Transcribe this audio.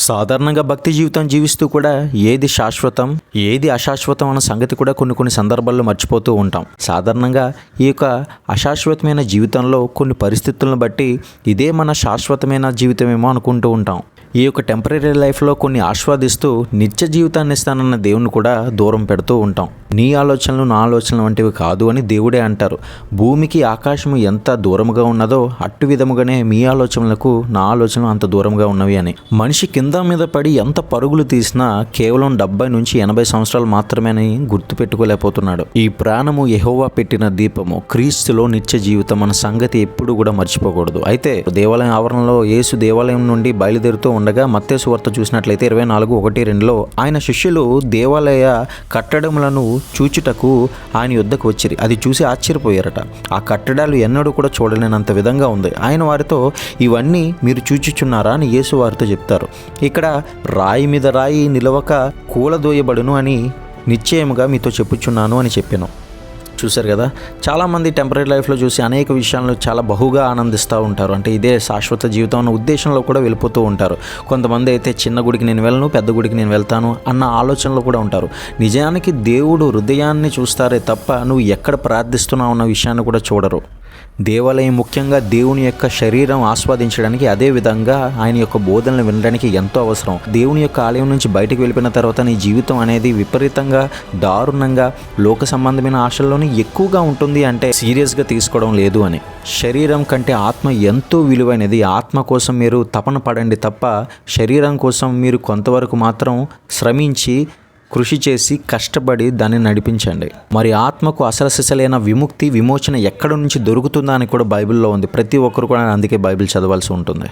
సాధారణంగా భక్తి జీవితం జీవిస్తూ కూడా ఏది శాశ్వతం ఏది అశాశ్వతం అన్న సంగతి కూడా కొన్ని సందర్భాల్లో మర్చిపోతూ ఉంటాం. సాధారణంగా ఈ యొక్క అశాశ్వతమైన జీవితంలో కొన్ని పరిస్థితులను బట్టి ఇదే మన శాశ్వతమైన జీవితమేమో అనుకుంటూ ఉంటాం. ఈ యొక్క టెంపరీ లైఫ్లో కొన్ని ఆస్వాదిస్తూ నిత్య జీవితాన్ని ఇస్తానన్న దేవుని కూడా దూరం పెడుతూ ఉంటాం. నీ ఆలోచనలు నా ఆలోచనలు వంటివి కాదు అని దేవుడే అంటారు. భూమికి ఆకాశము ఎంత దూరముగా ఉన్నదో అట్టు విధముగానే మీ ఆలోచనలకు నా ఆలోచనలు అంత దూరంగా ఉన్నవి అని. మనిషి కింద మీద పడి ఎంత పరుగులు తీసినా కేవలం 70 నుంచి 80 సంవత్సరాలు మాత్రమేనని గుర్తుపెట్టుకోలేకపోతున్నాడు. ఈ ప్రాణము యెహోవా పెట్టిన దీపము, క్రీస్తులో నిత్య జీవితం అన్న సంగతి ఎప్పుడు కూడా మర్చిపోకూడదు. అయితే దేవాలయం ఆవరణలో యేసు దేవాలయం నుండి బయలుదేరుతూ ఉండగా మత్తయి సువార్త చూసినట్లయితే 24:1-2లో ఆయన శిష్యులు దేవాలయ కట్టడములను చూచుటకు ఆయన యొద్దకు వచ్చిరి. అది చూసి ఆశ్చర్యపోయారట. ఆ కట్టడాలు ఎన్నడూ కూడా చూడలేనంత విధంగా ఉంది. ఆయన వారితో, ఇవన్నీ మీరు చూచుచున్నారా అని యేసు వారితో చెప్తారు. ఇక్కడ రాయి మీద రాయి నిలవక కూలదోయబడును అని నిశ్చయముగా మీతో చెప్పుచున్నాను అని చెప్పాను. చూశారు కదా, చాలామంది టెంపరీ లైఫ్లో చూసి అనేక విషయాలను చాలా బహుగా ఆనందిస్తూ ఉంటారు. అంటే ఇదే శాశ్వత జీవితం అన్న ఉద్దేశంలో కూడా వెళ్ళిపోతూ ఉంటారు. కొంతమంది అయితే చిన్న గుడికి నేను వెళ్ళను, పెద్ద గుడికి నేను వెళ్తాను అన్న ఆలోచనలో కూడా ఉంటారు. నిజానికి దేవుడు హృదయాన్ని చూస్తారే తప్ప నువ్వు ఎక్కడ ప్రార్థిస్తున్నావు అన్న విషయాన్ని కూడా చూడరు. దేవాలయం ముఖ్యంగా దేవుని యొక్క శరీరం ఆస్వాదించడానికి, అదే విధంగా ఆయన యొక్క బోధనలు వినడానికి ఎంతో అవసరం. దేవుని యొక్క ఆలయం నుంచి బయటకు వెళ్ళిపోయిన తర్వాత నీ జీవితం అనేది విపరీతంగా దారుణంగా లోక సంబంధమైన ఆశల్లోనే ఎక్కువగా ఉంటుంది. అంటే సీరియస్గా తీసుకోవడం లేదు అని. శరీరం కంటే ఆత్మ ఎంతో విలువైనది. ఆత్మ కోసం మీరు తపన పడండి తప్ప శరీరం కోసం మీరు కొంతవరకు మాత్రం శ్రమించి కృషి చేసి కష్టపడి దాన్ని నడిపించండి. మరి ఆత్మకు అసలు సిసలైన విముక్తి విమోచన ఎక్కడి నుంచి దొరుకుతుందా అని కూడా బైబిల్లో ఉంది. ప్రతి ఒక్కరు కూడా అందుకే బైబిల్ చదవాల్సి ఉంటుంది.